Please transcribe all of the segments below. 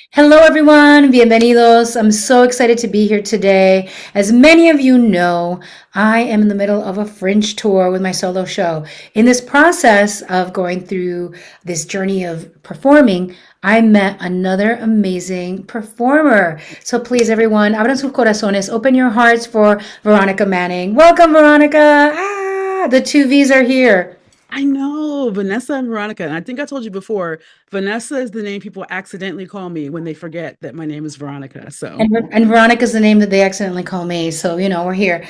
Hello, everyone. Bienvenidos. I'm so excited to be here today. As many of you know, I am in the middle of a Fringe tour with my solo show. In this process of going through this journey of performing, I met another amazing performer. So please, everyone, abran sus corazones, open your hearts for Veronica Manning. Welcome, Veronica. The two V's are here. I know Vanessa and Veronica. And I think I told you before, Vanessa is the name people accidentally call me when they forget that my name is Veronica. So, And Veronica's the name that they accidentally call me. So, we're here.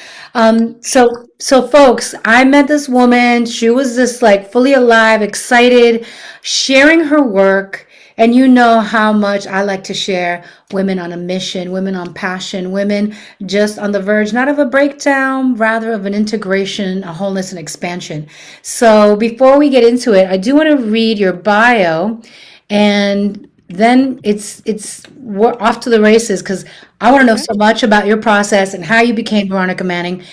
So folks, I met this woman. She was just like fully alive, excited, sharing her work. And you know how much I like to share women on a mission, women on passion, women just on the verge, not of a breakdown, rather of an integration, a wholeness, and expansion. So before we get into it, I do want to read your bio and then we're off to the races because I want to know okay. so much about your process and how you became Veronica Manning,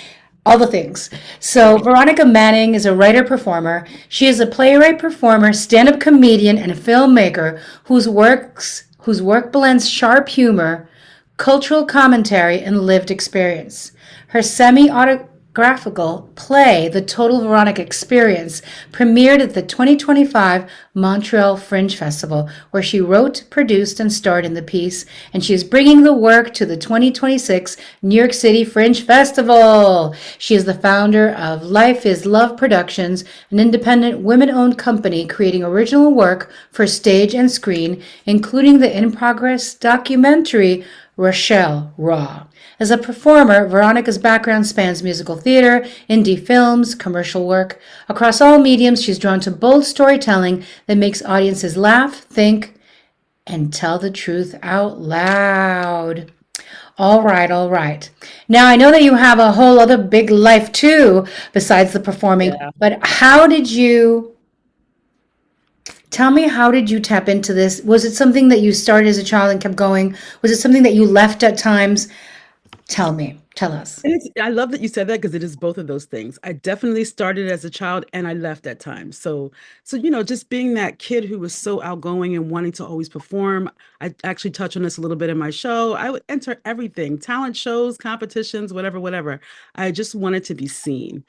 all the things. So, Okay. Veronica Manning is a writer performer. She is a playwright performer, stand-up comedian, and filmmaker whose work blends sharp humor, cultural commentary, and lived experience. Her semi-autographical play, The Total Veronica Experience, premiered at the 2025 Montreal Fringe Festival, where she wrote, produced, and starred in the piece, and she is bringing the work to the 2026 New York City Fringe Festival. She is the founder of Life is Love Productions, an independent women-owned company creating original work for stage and screen, including the in-progress documentary Rochelle Raw. As a performer, Veronica's background spans musical theater, indie films, commercial work. Across all mediums, she's drawn to bold storytelling that makes audiences laugh, think, and tell the truth out loud. All right, all right. Now, I know that you have a whole other big life too, besides the performing, Yeah. but how did you tell me, how did you tap into this? Was it something that you started as a child and kept going? Was it something that you left at times? Tell me, tell us. And I love that you said that because it is both of those things. I definitely started as a child and I left at times. So, just being that kid who was so outgoing and wanting to always perform. I actually touch on this a little bit in my show. I would enter everything, talent shows, competitions, whatever, whatever. I just wanted to be seen.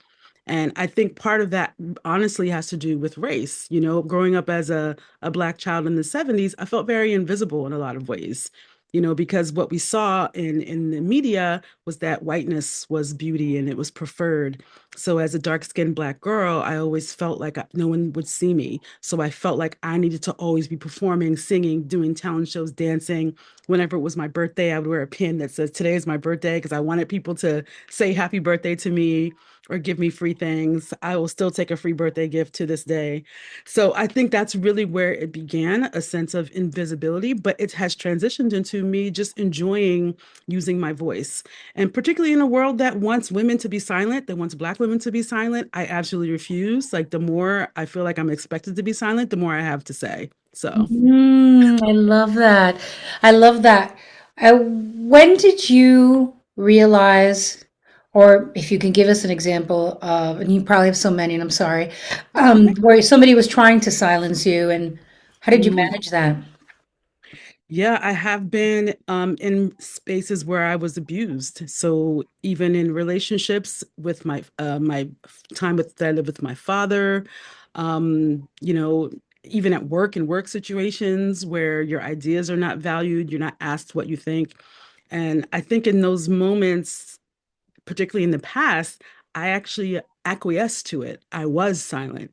And I think part of that honestly has to do with race. Growing up as a Black child in the 70s, I felt very invisible in a lot of ways, because what we saw in the media was that whiteness was beauty and it was preferred. So as a dark-skinned Black girl, I always felt like no one would see me. So I felt like I needed to always be performing, singing, doing talent shows, dancing. Whenever it was my birthday, I would wear a pin that says, "Today is my birthday," because I wanted people to say happy birthday to me or give me free things. I will still take a free birthday gift to this day. So I think that's really where it began, a sense of invisibility, but it has transitioned into me just enjoying using my voice. And particularly in a world that wants women to be silent, that wants Black women to be silent, I absolutely refuse. Like the more I feel like I'm expected to be silent, the more I have to say. So. I love that. I love that. When did you realize, or if you can give us an example of, and you probably have so many, and I'm sorry, where somebody was trying to silence you, and how did you Mhm. manage that? Yeah, I have been in spaces where I was abused. So even in relationships with my time with that I lived with my father, even at work in work situations where your ideas are not valued, you're not asked what you think. And I think in those moments, particularly in the past, I actually acquiesced to it. I was silent.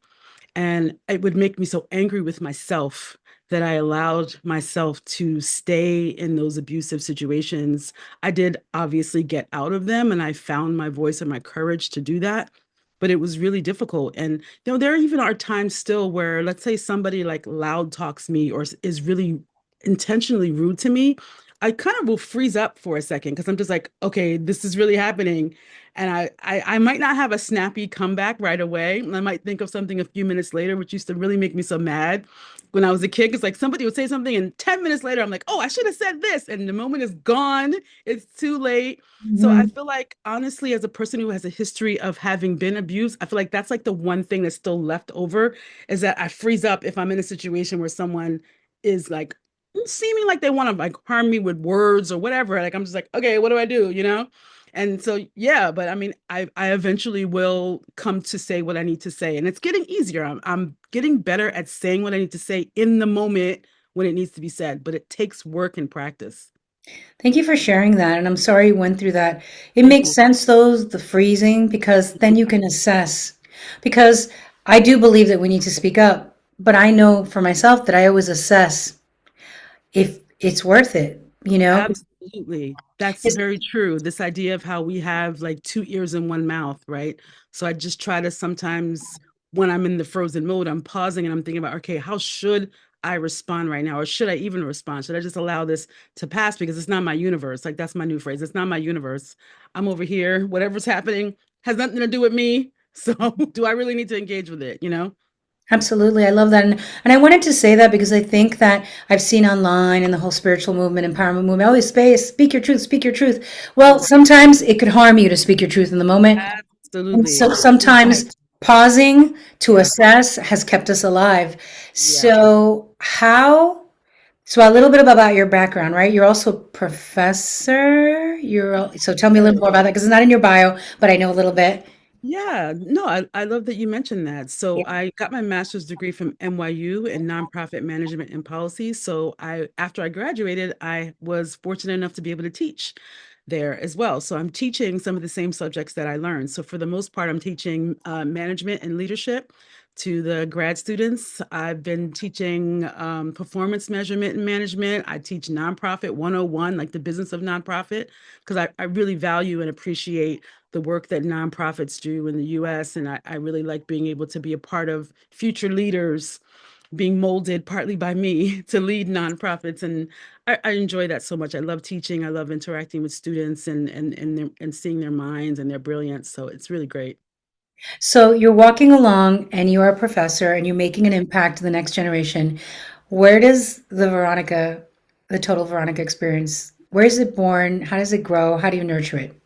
And it would make me so angry with myself that I allowed myself to stay in those abusive situations. I did obviously get out of them and I found my voice and my courage to do that. But it was really difficult. And there even are times still where, let's say somebody like loud talks me or is really intentionally rude to me. I kind of will freeze up for a second because I'm just like, okay, this is really happening. And I might not have a snappy comeback right away. I might think of something a few minutes later, which used to really make me so mad when I was a kid. It's like somebody would say something, and 10 minutes later, I'm like, oh, I should have said this. And the moment is gone. It's too late. So I Mhm. feel like, honestly, as a person who has a history of having been abused, I feel like that's like the one thing that's still left over is that I freeze up if I'm in a situation where someone is like seeming like they want to like harm me with words or whatever. Like I'm just like, okay, what do I do? And so yeah, but I mean, I eventually will come to say what I need to say, and it's getting easier. I'm getting better at saying what I need to say in the moment when it needs to be said, but it takes work and practice. Thank you for sharing that. And I'm sorry you went through that. It Thank makes you. sense, though, the freezing, because then you can assess. Because I do believe that we need to speak up, but I know for myself that I always assess if it's worth it, you know? Absolutely. That's It's, very true. This idea of how we have like two ears and one mouth, right? So I just try to sometimes, when I'm in the frozen mode, I'm pausing and I'm thinking about, okay, how should I respond right now? Or should I even respond? Should I just allow this to pass because it's not my universe? Like that's my new phrase. It's not my universe. I'm over here. Whatever's happening has nothing to do with me. So do I really need to engage with it, you know? Absolutely. I love that. And I wanted to say that because I think that I've seen online in the whole spiritual movement, empowerment movement, always space, speak your truth, speak your truth. Well, sometimes it could harm you to speak your truth in the moment. And so Absolutely. sometimes pausing to Yeah. assess has kept us alive. Yeah. So a little bit about your background, right? You're also a professor. So tell me a little more about that because it's not in your bio, but I know a little bit. Yeah, no, I love that you mentioned that. So Yeah. I got my master's degree from NYU in nonprofit management and policy. So after I graduated, I was fortunate enough to be able to teach there as well. So I'm teaching some of the same subjects that I learned. So for the most part, I'm teaching management and leadership to the grad students. I've been teaching performance measurement and management. I teach nonprofit 101, like the business of nonprofit, because I really value and appreciate the work that nonprofits do in the US. And I really like being able to be a part of future leaders being molded partly by me to lead nonprofits. And I enjoy that so much. I love teaching. I love interacting with students and seeing their minds and their brilliance. So it's really great. So you're walking along and you are a professor and you're making an impact to the next generation. Where does the total Veronica experience, where is it born? How does it grow? How do you nurture it?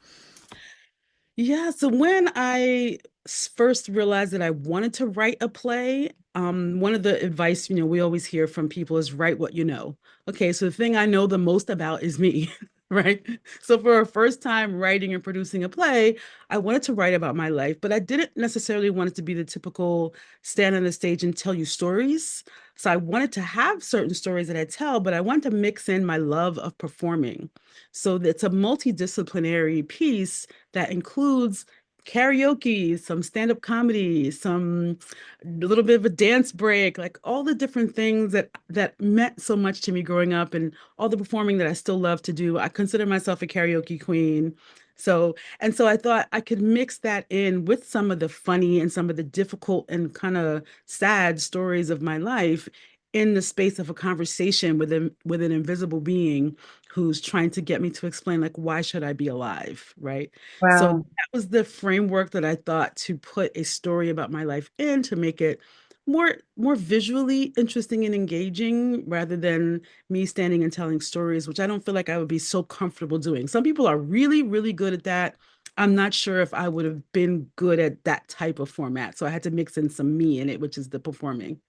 Yeah, so when I first realized that I wanted to write a play, one of the advice, we always hear from people is write what you know. Okay, so the thing I know the most about is me, right? So for a first time writing and producing a play, I wanted to write about my life, but I didn't necessarily want it to be the typical stand on the stage and tell you stories. So I wanted to have certain stories that I tell, but I wanted to mix in my love of performing. So it's a multidisciplinary piece that includes karaoke, some stand-up comedy, some a little bit of a dance break, like all the different things that meant so much to me growing up and all the performing that I still love to do. I consider myself a karaoke queen. So I thought I could mix that in with some of the funny and some of the difficult and kind of sad stories of my life in the space of a conversation with an invisible being who's trying to get me to explain like why should I be alive, right? So Wow. that was the framework that I thought to put a story about my life in to make it more visually interesting and engaging rather than me standing and telling stories, which I don't feel like I would be so comfortable doing. Some people are really, really good at that. I'm not sure if I would have been good at that type of format. So I had to mix in some me in it, which is the performing.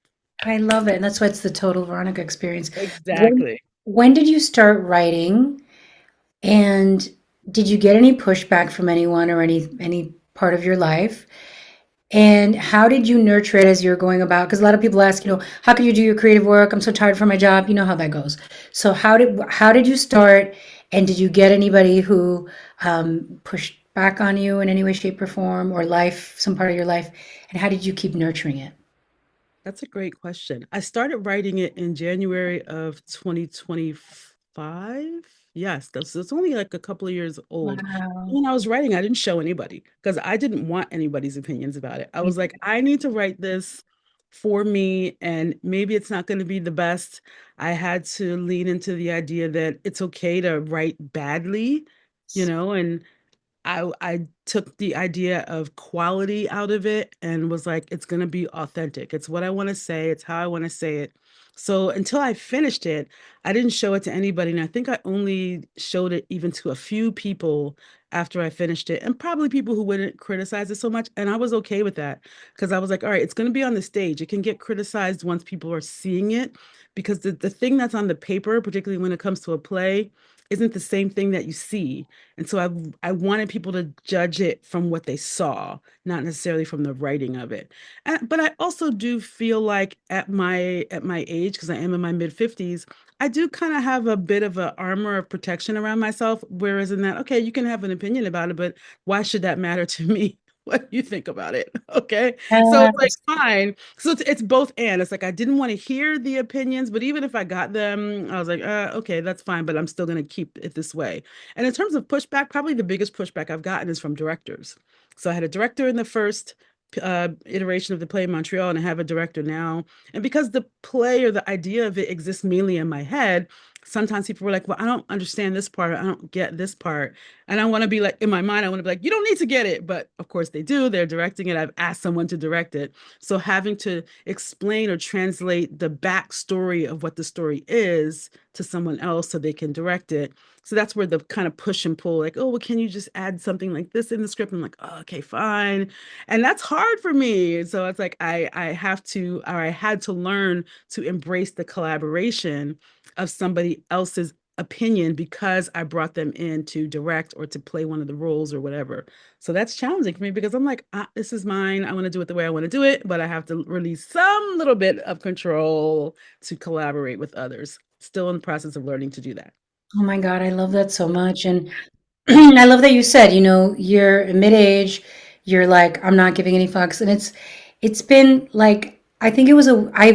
I love it. And that's why it's the total Veronica experience. When, Exactly. when did you start writing? And did you get any pushback from anyone or any part of your life? And how did you nurture it as you're going about? Because a lot of people ask, how can you do your creative work? I'm so tired from my job. You know how that goes. So how did you start? And did you get anybody who pushed back on you in any way, shape, or form, or life, some part of your life? And how did you keep nurturing it? That's a great question. I started writing it in January of 2025. Yes, that's only like a couple of years old. Wow. When I was writing, I didn't show anybody because I didn't want anybody's opinions about it. I was like, I need to write this for me, and maybe it's not going to be the best. I had to lean into the idea that it's okay to write badly, and I took the idea of quality out of it and was like, it's gonna be authentic. It's what I want to say, it's how I want to say it. So until I finished it, I didn't show it to anybody. And I think I only showed it even to a few people after I finished it, and probably people who wouldn't criticize it so much. And I was okay with that because I was like, all right, it's going to be on the stage. It can get criticized once people are seeing it because the thing that's on the paper, particularly when it comes to a play, isn't the same thing that you see. And so I wanted people to judge it from what they saw, not necessarily from the writing of it. But I also do feel like at my age, because I am in my mid 50s, I do kind of have a bit of an armor of protection around myself. Whereas in that, okay, you can have an opinion about it, but why should that matter to me? What you think about it? Okay. So it's like Yes. fine. So it's both and. It's like I didn't want to hear the opinions, but even if I got them, I was like, okay, that's fine, but I'm still gonna keep it this way. And in terms of pushback, probably the biggest pushback I've gotten is from directors. So I had a director in the first iteration of the play in Montreal, and I have a director now. And because the play or the idea of it exists mainly in my head, sometimes people were like, well, I don't understand this part. I don't get this part. And I want to be like, in my mind, I want to be like, you don't need to get it. But of course they do. They're directing it. I've asked someone to direct it. So having to explain or translate the backstory of what the story is to someone else so they can direct it. So that's where the kind of push and pull, like, oh, well, can you just add something like this in the script? I'm like, oh, okay, fine. And that's hard for me. So it's like I have to, or I had to learn to embrace the collaboration of somebody else's opinion because I brought them in to direct or to play one of the roles or whatever. So that's challenging for me because I'm like, this is mine. I want to do it the way I want to do it, but I have to release some little bit of control to collaborate with others. Still in the process of learning to do that. Oh my God, I love that so much. And I love that you said, you're mid-age, you're like, I'm not giving any fucks. And it's been like, I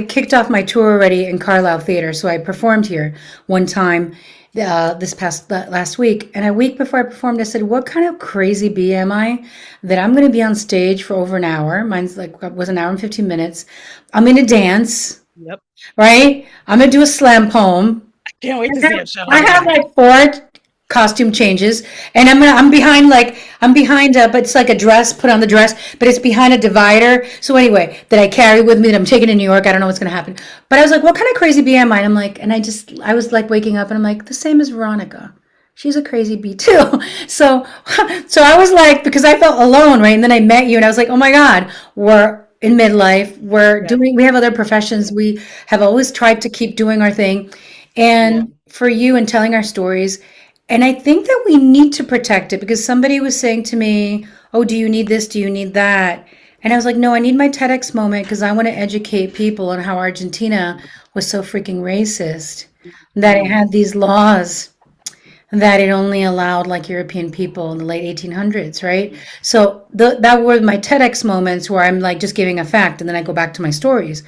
kicked off my tour already in Carlisle Theater. So I performed here one time this past last week. And a week before I performed, I said, what kind of crazy bee am I that I'm going to be on stage for over an hour? Mine's like, was an hour and 15 minutes. I'm going to dance, Yep. right? I'm going to do a slam poem. Can't wait to see a show. I have like four costume changes, and I'm behind, but it's like a dress put on the dress, but it's behind a divider. So anyway, that I carry with me that I'm taking to New York. I don't know what's gonna happen, but I was like, what kind of crazy bee am I? And I'm like, I was like waking up, and I'm like, the same as Veronica. She's a crazy bee too. So, so I was like, because I felt alone, right? And then I met you, and I was like, oh my God, we're in midlife. Yeah. We have other professions. We have always tried to keep doing our thing. Yeah. And for you and telling our stories. And I think that we need to protect it because somebody was saying to me, oh, do you need this? Do you need that? And I was like, no, I need my TEDx moment because I want to educate people on how Argentina was so freaking racist, that it Mm. had these laws that it only allowed like European people in the late 1800s, right? So that were my TEDx moments where I'm like just giving a fact and then I go back to my stories.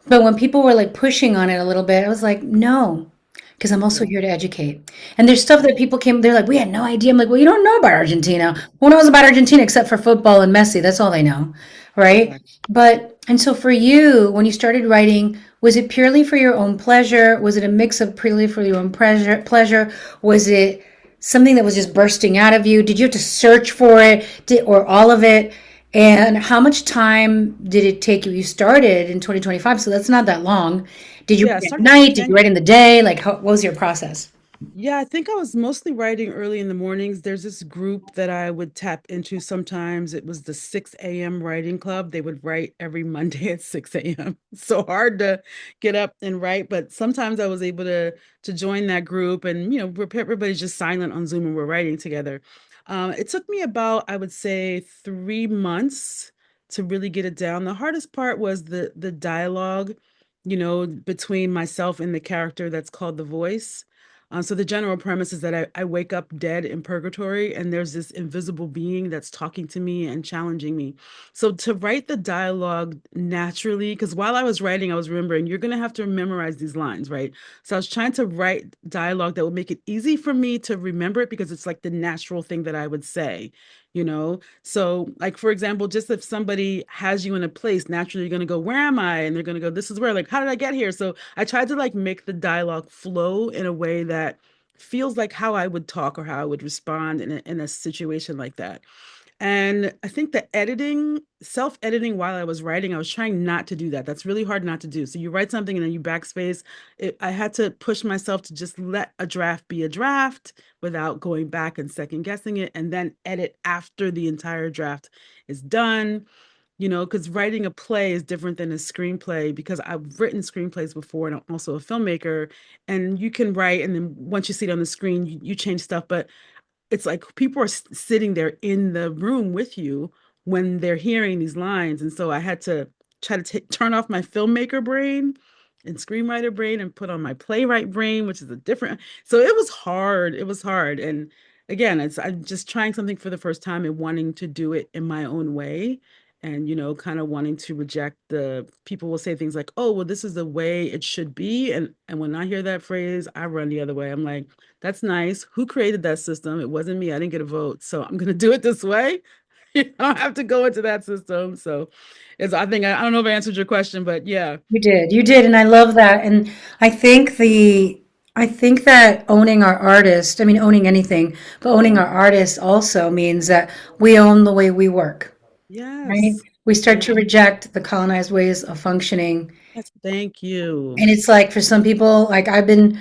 But when people were like pushing on it a little bit, I was like, no, because I'm also Yeah. here to educate. And there's stuff that people they're like, we had no idea. I'm like, well, you don't know about Argentina. Who knows about Argentina except for football and Messi? That's all they know, right? Exactly. And so for you, when you started writing, was it purely for your own pleasure? Was it a mix of purely for your own pleasure? Was it something that was just bursting out of you? Did you have to search for it, or all of it? And how much time did it take you? You started in 2025, so that's not that long. Did you Yeah. write at Started night? Did you January. write in the day? Like, what was your process? Yeah, I think I was mostly writing early in the mornings. There's this group that I would tap into sometimes. It was the 6 a.m. writing club. They would write every Monday at 6 a.m. So hard to get up and write, but sometimes I was able to join that group and everybody's just silent on Zoom and we're writing together. It took me about, I would say, 3 months to really get it down. The hardest part was the dialogue, between myself and the character that's called the voice. So the general premise is that I wake up dead in purgatory, and there's this invisible being that's talking to me and challenging me. So to write the dialogue naturally, because while I was writing, I was remembering you're going to have to memorize these lines, right? So I was trying to write dialogue that would make it easy for me to remember it because it's like the natural thing that I would say, So, like, for example, just if somebody has you in a place, naturally you're going to go, where am I? And they're going to go, this is where, like, how did I get here? So I tried to like make the dialogue flow in a way that feels like how I would talk or how I would respond in a situation like that. And I think the editing, self-editing while I was writing, I was trying not to do that. That's really hard not to do. So you write something and then you backspace. I had to push myself to just let a draft be a draft without going back and second guessing it, and then edit after the entire draft is done. Because writing a play is different than a screenplay because I've written screenplays before and I'm also a filmmaker. And you can write, and then once you see it on the screen, you change stuff. But it's like people are sitting there in the room with you when they're hearing these lines. And so I had to try to turn off my filmmaker brain and screenwriter brain and put on my playwright brain, which is a different. So it was hard. It was hard. And again, I'm just trying something for the first time and wanting to do it in my own way. And, kind of wanting to reject the people will say things like, oh, well, this is the way it should be. And when I hear that phrase, I run the other way. I'm like, that's nice. Who created that system? It wasn't me. I didn't get a vote. So I'm going to do it this way. You don't have to go into that system. So I think, I don't know if I answered your question, but yeah. You did, and I love that. And I think I think that owning our artist, I mean, owning anything, but owning our artist also means that we own the way we work, right? Yes. We start Yeah. to reject the colonized ways of functioning. Yes. Thank you. And it's like for some people, like I've been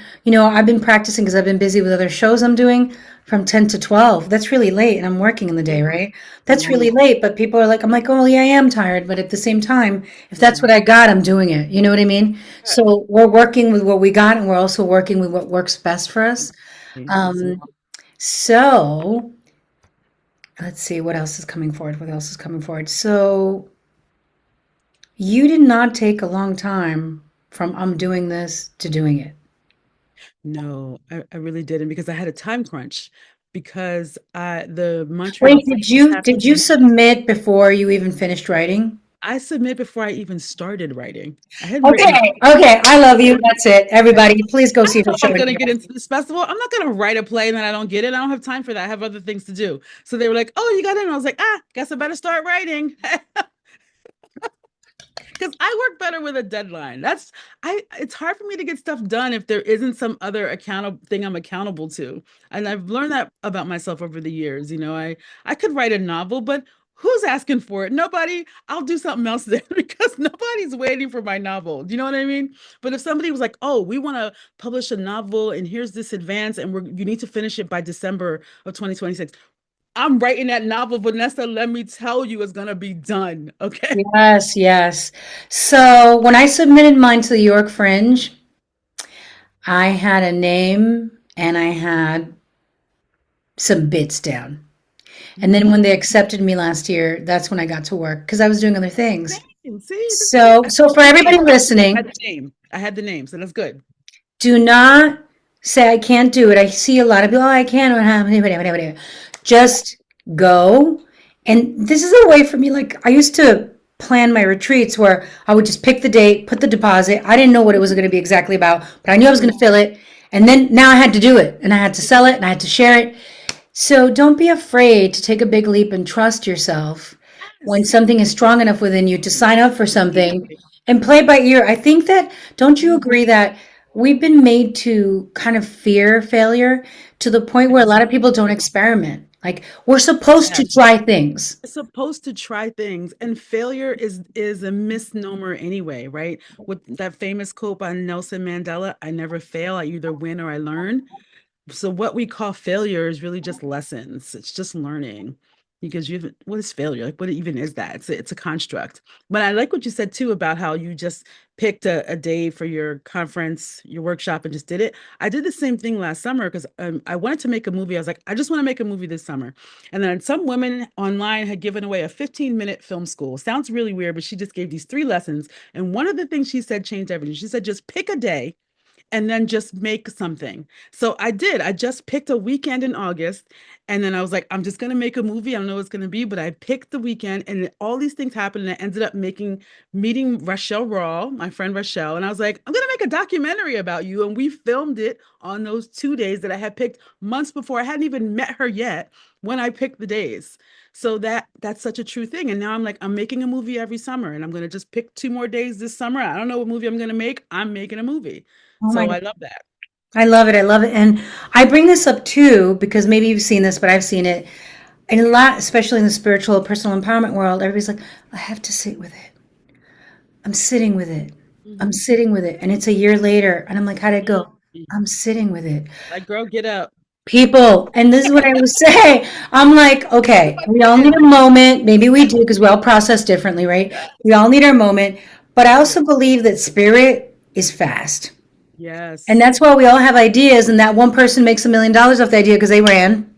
practicing because I've been busy with other shows I'm doing from 10 to 12. That's really late, and I'm working in the day, right? That's Yeah. really late, but people are like, I'm like, oh, yeah, I am tired. But at the same time, if that's Yeah. what I got, I'm doing it. You know what I mean? So we're working with what we got, and we're also working with what works best for us. Exactly. So let's see what else is coming forward. What else is coming forward? So you did not take a long time from I'm doing this to doing it. No, I really didn't because I had a time crunch because the Montreal Wait, Film did happened you in submit before you even finished writing? I submit before I even started writing. I had written. Okay, okay, I love you. That's it. Everybody, please go I see don't her know if show I'm in gonna New get York. into this festival. I'm not gonna write a play and then I don't get it. I don't have time for that. I have other things to do. So they were like, "Oh, you got in." I was like, guess I better start writing." Because I work better with a deadline. It's hard for me to get stuff done if there isn't some other accountable thing I'm accountable to. And I've learned that about myself over the years. I could write a novel, but who's asking for it? Nobody. I'll do something else then because nobody's waiting for my novel. Do you know what I mean? But if somebody was like, "Oh, we want to publish a novel and here's this advance and you need to finish it by December of 2026." I'm writing that novel, Vanessa. Let me tell you, it's gonna be done. Okay. Yes, yes. So when I submitted mine to the York Fringe, I had a name and I had some bits down. And then when they accepted me last year, that's when I got to work because I was doing other things. Same. See, the same. So for everybody I had listening, the name. I had the name, so that's good. do not say I can't do it. I see a lot of people, oh, I can't. Just go. And this is a way for me. Like I used to plan my retreats where I would just pick the date, put the deposit. I didn't know what it was going to be exactly about, but I knew I was going to fill it. And then now I had to do it and I had to sell it and I had to share it. So don't be afraid to take a big leap and trust yourself when Yes. something is strong enough within you to sign up for something and play by ear. I think that, don't you agree that we've been made to kind of fear failure to the point where a lot of people don't experiment? Like we're supposed to Yes. try things. We're supposed to try things, and failure is a misnomer anyway, right? With that famous quote by Nelson Mandela, "I never fail. I either win or I learn." So what we call failure is really just lessons. It's just learning. Because what is failure? Like what even is that? It's a construct. But I like what you said too about how you just picked a day for your conference, your workshop, and just did it. I did the same thing last summer because I wanted to make a movie. I was like, I just want to make a movie this summer. And then some women online had given away a 15-minute film school. Sounds really weird, but she just gave these 3 lessons. And one of the things she said changed everything. She said, just pick a day and then just make something. So I did. I just picked a weekend in August. And then I was like, I'm just going to make a movie. I don't know what it's going to be, but I picked the weekend and all these things happened. And I ended up meeting Rochelle Raw, my friend Rochelle. And I was like, I'm going to make a documentary about you. And we filmed it on those 2 days that I had picked months before. I hadn't even met her yet when I picked the days. So that's such a true thing. And now I'm like, I'm making a movie every summer and I'm going to just pick 2 more days this summer. I don't know what movie I'm going to make. I'm making a movie. Oh my So I God. love that. I love it. I love it. And I bring this up too because maybe you've seen this, but I've seen it. And a lot, especially in the spiritual, personal empowerment world, everybody's like, I have to sit with it. I'm sitting with it. I'm Mhm. sitting with it. And it's a year later. And I'm like, how'd it go? Mhm. I'm sitting with it. Like, girl, get up. People, and this is what I would say. I'm like, okay, we all need a moment. Maybe we do because we all process differently, right? We all need our moment. But I Yeah. also believe that spirit is fast. And Yes. that's why we all have ideas, and that one person makes $1 million off the idea because they ran.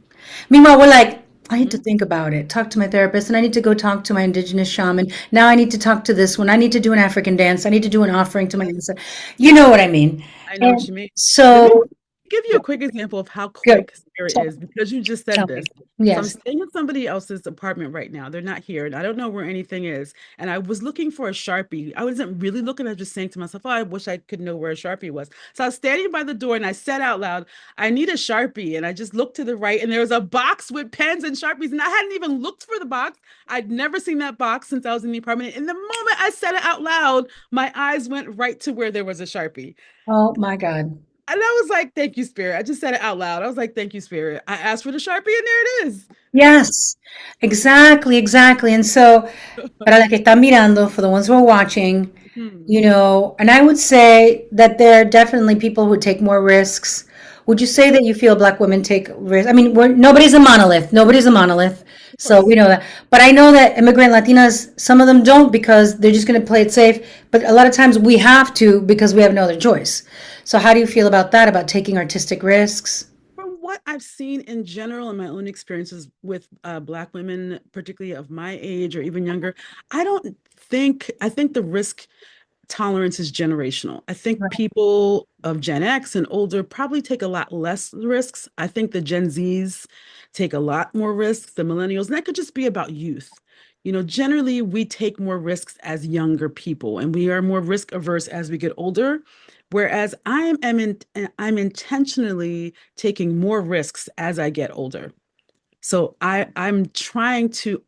Meanwhile, we're like, I need to Mhm. think about it, talk to my therapist, and I need to go talk to my indigenous shaman. Now I need to talk to this one. I need to do an African dance. I need to do an offering to my ancestor. You know what I mean? I know what And you mean. Let me so, give you a quick example of how go, quick spirit tell, is because you just said tell me. this. So I'm Yes. staying in somebody else's apartment right now. They're not here, and I don't know where anything is. And I was looking for a Sharpie. I wasn't really looking, I was just saying to myself, oh, I wish I could know where a Sharpie was. So I was standing by the door and I said out loud, I need a Sharpie. And I just looked to the right, and there was a box with pens and Sharpies. And I hadn't even looked for the box. I'd never seen that box since I was in the apartment. And the moment I said it out loud, my eyes went right to where there was a Sharpie. Oh my God. And I was like, thank you, Spirit. I just said it out loud. I was like, thank you, Spirit. I asked for the Sharpie and there it is. Yes, exactly, exactly. And so, para la que están mirando, for the ones who are watching, Hmm. and I would say that there are definitely people who take more risks. Would you say that you feel Black women take risks? I mean, nobody's a monolith. Nobody's a monolith. Of So we course. know that. But I know that immigrant Latinas, some of them don't because they're just going to play it safe. But a lot of times we have to because we have no other choice. So how do you feel about that, about taking artistic risks? From what I've seen in general in my own experiences with Black women, particularly of my age or even younger, I think the risk tolerance is generational. I think Right. people of Gen X and older probably take a lot less risks. I think the Gen Zs take a lot more risks, the millennials, and that could just be about youth. Generally we take more risks as younger people and we are more risk averse as we get older. Whereas I'm intentionally taking more risks as I get older. So I'm trying to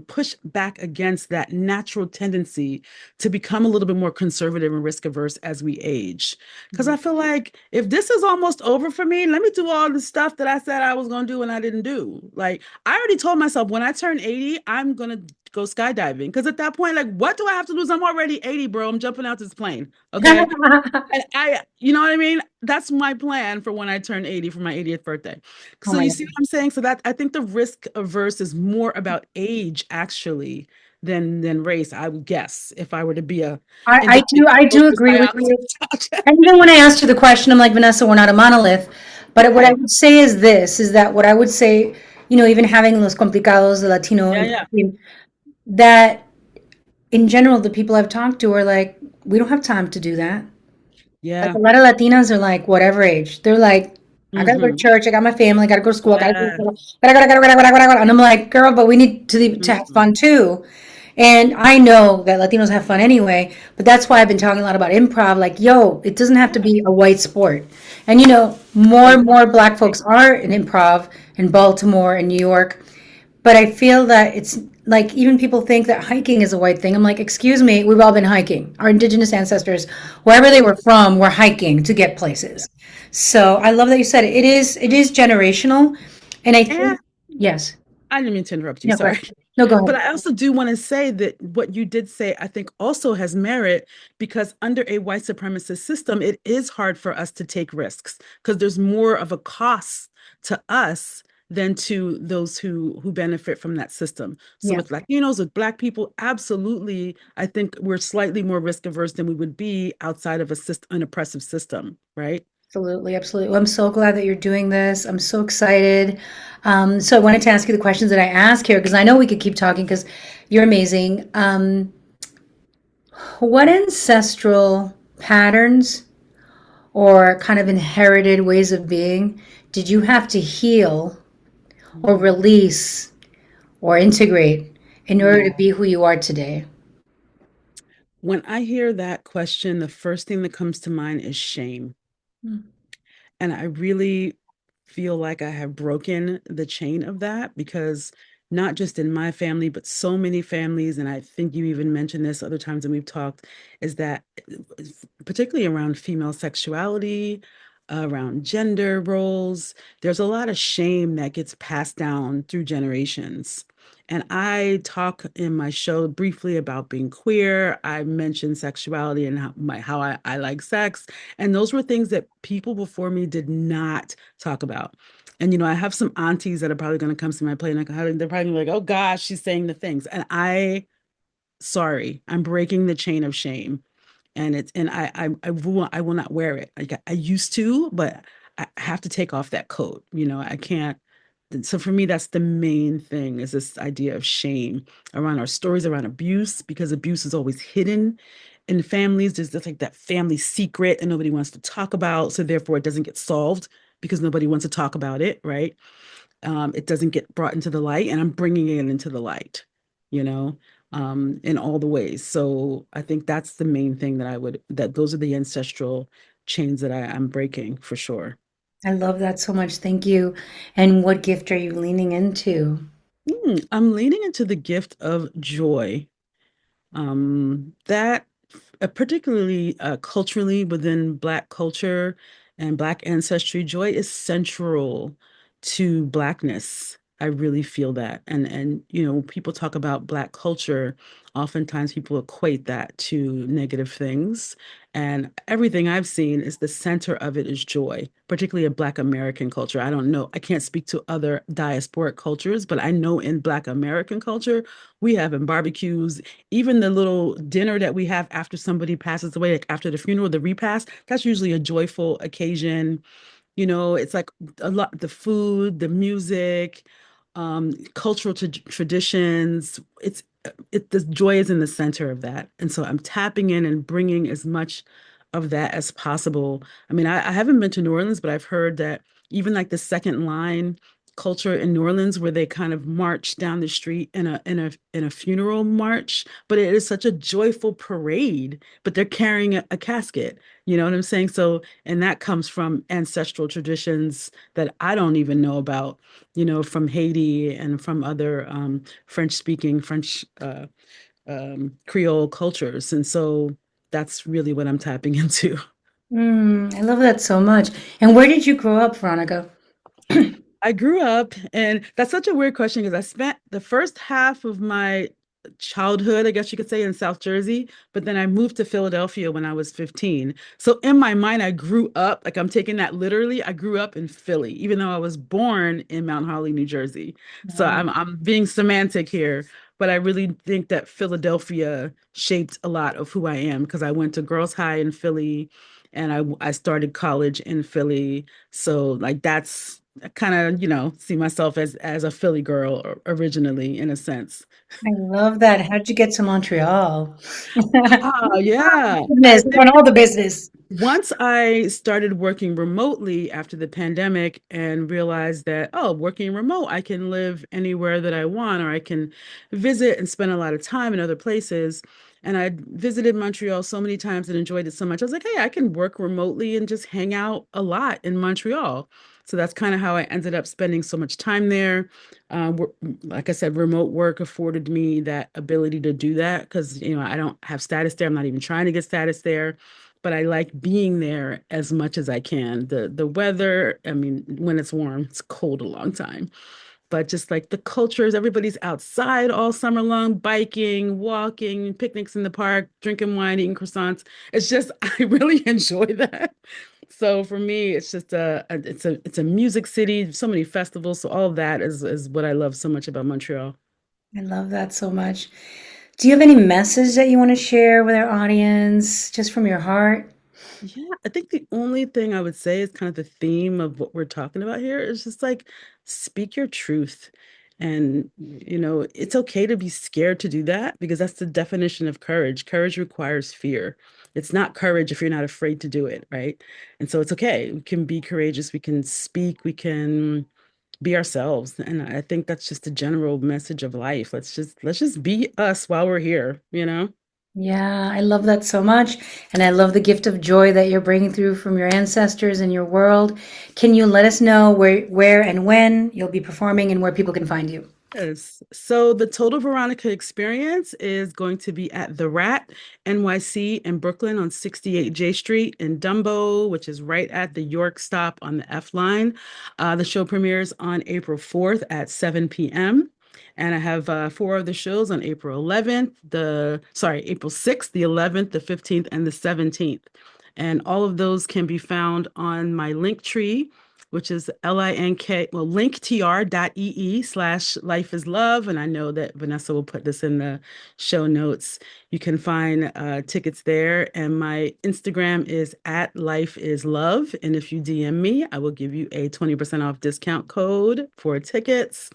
push back against that natural tendency to become a little bit more conservative and risk averse as we age. Because I feel like if this is almost over for me, let me do all the stuff that I said I was going to do and I didn't do. Like I already told myself when I turn 80, I'm going to go skydiving. Because at that point, like, what do I have to lose? I'm already 80, bro. I'm jumping out this plane. Okay. And you know what I mean? That's my plan for when I turn 80 for my 80th birthday. Oh So my you see God. what I'm saying? So that I think the risk averse is more about age actually than race, I would guess, if I were to be a I do focused agree with you. biologist. And even when I asked you the question, I'm like, Vanessa, we're not a monolith. But what I Right. would say is this, is that what I would say, even having los complicados, the Latino, Yeah, yeah. that in general, the people I've talked to are like, we don't have time to do that. Like a Yeah. lot of Latinas are like, whatever age. They're like, I gotta go to Hmm. church, I got my family, I gotta go to school, I gotta Yeah. gotta. And I'm like, girl, but we need to have Mhm. fun too. And I know that Latinos have fun anyway, but that's why I've been talking a lot about improv. Like, yo, it doesn't have to Yeah. be a white sport. And more and more Black folks are in improv in Baltimore and New York. But I feel that it's like even people think that hiking is a white thing. I'm like, excuse me, we've all been hiking. Our indigenous ancestors, wherever they were from, were hiking to get places. So I love that you said it. It is generational. And I And think, yes. I didn't mean to interrupt you, No, go sorry. ahead. No, go But ahead. I also do want to say that what you did say, I think also has merit because under a white supremacist system, it is hard for us to take risks because there's more of a cost to us than to those who benefit from that system. So Yeah. with Latinos, with Black people, absolutely, I think we're slightly more risk averse than we would be outside of an oppressive system, right? Absolutely, absolutely. Well, I'm so glad that you're doing this. I'm so excited. So I wanted to ask you the questions that I ask here because I know we could keep talking because you're amazing. What ancestral patterns or kind of inherited ways of being did you have to heal or Mhm. release or integrate in order Mm. to be who you are today? When I hear that question, the first thing that comes to mind is shame. Mm. And I really feel like I have broken the chain of that because not just in my family, but so many families, and I think you even mentioned this other times that we've talked, is that particularly around female sexuality, around gender roles. There's a lot of shame that gets passed down through generations. And I talk in my show briefly about being queer. I mentioned sexuality and how I like sex. And those were things that people before me did not talk about. And, I have some aunties that are probably going to come see my play and they're probably like, oh gosh, she's saying the things. And sorry, I'm breaking the chain of shame. I will not wear it. I used to, but I have to take off that coat. I can't. So for me, that's the main thing is this idea of shame around our stories around abuse, because abuse is always hidden in families. There's just like that family secret and nobody wants to talk about. So therefore it doesn't get solved because nobody wants to talk about it, right? It doesn't get brought into the light, and I'm bringing it into the light, you know, in all the ways. So I think that's the main thing that those are the ancestral chains that I'm breaking for sure. I love that so much. Thank you. And what gift are you leaning into? I'm leaning into the gift of joy. That particularly culturally within Black culture and Black ancestry, joy is central to Blackness. I really feel that. And when people talk about Black culture, oftentimes people equate that to negative things. And everything I've seen is the center of it is joy, particularly a Black American culture. I don't know, I can't speak to other diasporic cultures, but I know in Black American culture, we have in barbecues, even the little dinner that we have after somebody passes away, like after the funeral, the repast, that's usually a joyful occasion. It's like a lot, the food, the music, cultural traditions. The joy is in the center of that. And so I'm tapping in and bringing as much of that as possible. I mean, I haven't been to New Orleans, but I've heard that even like the second line culture in New Orleans, where they kind of march down the street in a funeral march, but it is such a joyful parade, but they're carrying a casket. You know what I'm saying? So, and that comes from ancestral traditions that I don't even know about, from Haiti and from other French Creole cultures. And so that's really what I'm tapping into. I love that so much. And where did you grow up, Veronica? I grew up, and that's such a weird question because I spent the first half of my childhood, I guess you could say, in South Jersey, but then I moved to Philadelphia when I was 15. So in my mind, I grew up, like I'm taking that literally, I grew up in Philly, even though I was born in Mount Holly, New Jersey. So Oh, I'm being semantic here, but I really think that Philadelphia shaped a lot of who I am because I went to Girls High in Philly and I started college in Philly. So like that's I kind of, see myself as a Philly girl originally in a sense. I love that. How did you get to Montreal? Oh, yeah. Goodness, on all the business. Once I started working remotely after the pandemic and realized that, oh, working remote, I can live anywhere that I want, or I can visit and spend a lot of time in other places. And I visited Montreal so many times and enjoyed it so much. I was like, hey, I can work remotely and just hang out a lot in Montreal. So that's kind of how I ended up spending so much time there. Like I said, remote work afforded me that ability to do that because, I don't have status there. I'm not even trying to get status there, but I like being there as much as I can. The weather, I mean, when it's warm, it's cold a long time. But just like the cultures, everybody's outside all summer long, biking, walking, picnics in the park, drinking wine, eating croissants. It's just I really enjoy that. So for me, it's just it's a music city, so many festivals. So all of that is what I love so much about Montreal. I love that so much. Do you have any message that you want to share with our audience, just from your heart? Yeah, I think the only thing I would say is kind of the theme of what we're talking about here is just like speak your truth. And, it's okay to be scared to do that because that's the definition of courage. Courage requires fear. It's not courage if you're not afraid to do it, right? And so it's okay. We can be courageous, we can speak, we can be ourselves. And I think that's just a general message of life. Let's just be us while we're here. Yeah, I love that so much. And I love the gift of joy that you're bringing through from your ancestors and your world. Can you let us know where and when you'll be performing and where people can find you? Yes. So the Total Veronica experience is going to be at The Rat NYC in Brooklyn on 68 J Street in Dumbo, which is right at the York stop on the F line. The show premieres on April 4th at 7 p.m. And I have four of the shows on April 11th, April 6th, the 11th, the 15th, and the 17th. And all of those can be found on my link tree, which is linktr.ee/life is love. And I know that Vanessa will put this in the show notes. You can find tickets there. And my Instagram is at life is love. And if you DM me, I will give you a 20% off discount code for tickets.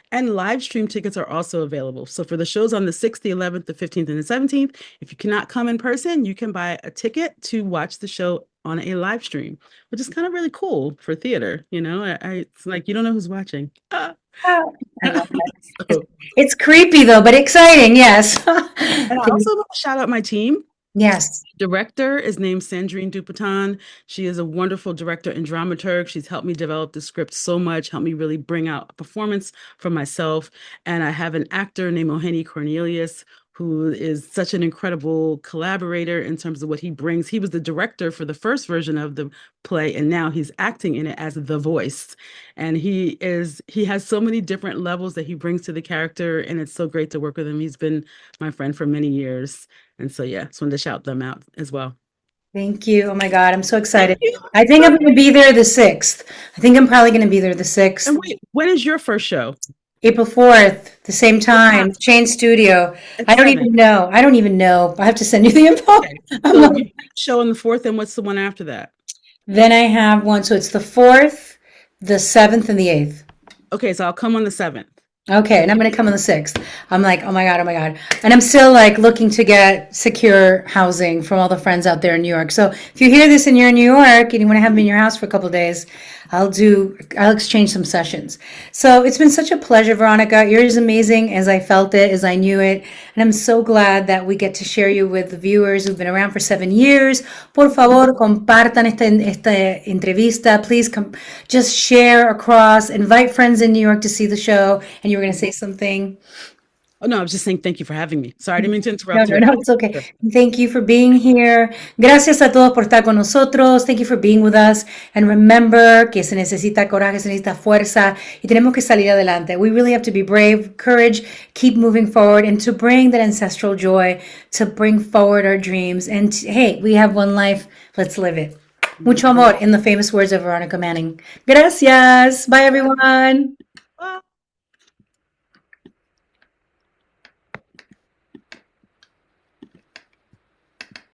And live stream tickets are also available. So for the shows on the 6th, the 11th, the 15th, and the 17th, if you cannot come in person, you can buy a ticket to watch the show on a live stream, which is kind of really cool for theater. It's like you don't know who's watching. Oh, I love that. It's, So, it's creepy though, but exciting. Yes. and I also want to shout out my team. Yes. Director is named Sandrine Dupaton. She is a wonderful director and dramaturg. She's helped me develop the script so much, helped me really bring out a performance for myself. And I have an actor named Oheni Cornelius, who is such an incredible collaborator in terms of what he brings. He was the director for the first version of the play, and now he's acting in it as the voice. And he has so many different levels that he brings to the character, and it's so great to work with him. He's been my friend for many years. And so, yeah, just wanted to shout them out as well. Thank you. Oh my God, I'm so Thank excited. you. I think I'm going to be there the 6th. I think I'm probably going to be there the 6th. And wait, when is your first show? April 4th, the same time, time? Chain Studio. At I don't 7. even know. I don't even know. I have to send you the info. Okay. I'm So like- you show on the 4th, and what's the one after that? then I have one. So it's the 4th, the 7th, and the 8th. Okay, so I'll come on the 7th. Okay, and I'm gonna come on the 6th. I'm like, oh my God, oh my God. And I'm still like looking to get secure housing from all the friends out there in New York. So if you hear this and you're in New York and you want to have me in your house for a couple of days, I'll exchange some sessions. So it's been such a pleasure, Veronica. You're as amazing as I felt it, as I knew it. And I'm so glad that we get to share you with the viewers who've been around for 7 years. Por favor, compartan esta entrevista. Please just share across, invite friends in New York to see the show. And you were going to say something. Oh, no, I was just saying thank you for having me. Sorry, I didn't mean to interrupt you. No, it's okay. Thank you for being here. Gracias a todos por estar con nosotros. Thank you for being with us. And remember que se necesita coraje, se necesita fuerza, y tenemos que salir adelante. We really have to be brave, courage, keep moving forward, and to bring that ancestral joy, to bring forward our dreams. And hey, we have one life. Let's live it. Mucho amor, in the famous words of Veronica Manning. Gracias. Bye, everyone.